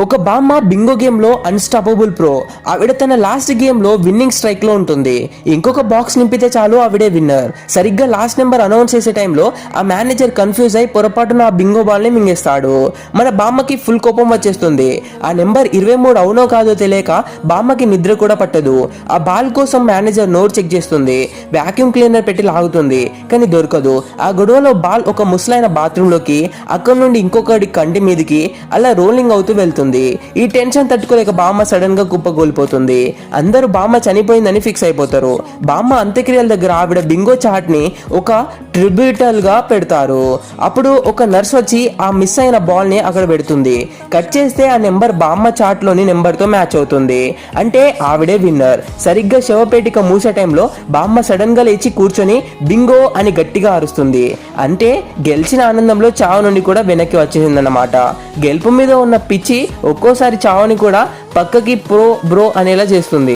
ఒక బామ్మ Bingo game లో అన్స్టాపబుల్ ప్రో. ఆవిడ తన లాస్ట్ గేమ్ లో విన్నింగ్ స్ట్రైక్ లో ఉంటుంది. ఇంకొక బాక్స్ నింపితే చాలు ఆవిడే విన్నర్. సరిగ్గా లాస్ట్ నెంబర్ అనౌన్స్ చేసే టైంలో ఆ మేనేజర్ కన్ఫ్యూజ్ అయి పొరపాటున ఆ బింగో బాల్ ని మింగేస్తాడు. మన బామ్మకి ఫుల్ కోపం వచ్చేస్తుంది. ఆ నెంబర్ 23 అవునో కాదో తెలియక బామ్మకి నిద్ర కూడా పట్టదు. ఆ బాల్ కోసం మేనేజర్ నోట్ చెక్ చేస్తుంది. వాక్యూమ్ క్లీనర్ పెట్టి లాగుతుంది కానీ దొరకదు. ఆ గొడవలో బాల్ ఒక ముసలైన బాత్రూమ్ లోకి, అక్కడ నుండి ఇంకొకటి కంటి మీదకి అలా రోలింగ్ అవుతూ వెళ్తుంది. ఈ టెన్షన్ తట్టుకోలేక బామ్మ సడన్ గా కుప్పగోలిపోతుంది. అందరూ బామ్మ చనిపోయిందని ఫిక్స్ అయిపోతారు. బామ్మ అంత్యక్రియల దగ్గర ఆవిడ బింగో చాట్ ని ఒక ట్రిబ్యూటల్ గా పెడతారు. అప్పుడు ఒక నర్స్ వచ్చి ఆ మిస్ అయిన బాల్ ని అక్కడ పెడుతుంది. కట్ చేస్తే ఆ నెంబర్ బామ్మ చాట్ లోని నెంబర్ తో మ్యాచ్ అవుతుంది. అంటే ఆవిడే విన్నర్. సరిగ్గా శవపేటిక మూసే టైంలో బామ్మ సడన్ గా లేచి కూర్చొని బింగో అని గట్టిగా అరుస్తుంది. అంటే గెలిచిన ఆనందంలో చావు నుండి కూడా వెనక్కి వచ్చేసిందన్నమాట. గెలుపు మీద ఉన్న పిచ్చి ఒక్కోసారి చావుని కూడా పక్కకి బ్రో అనేలా చేస్తుంది.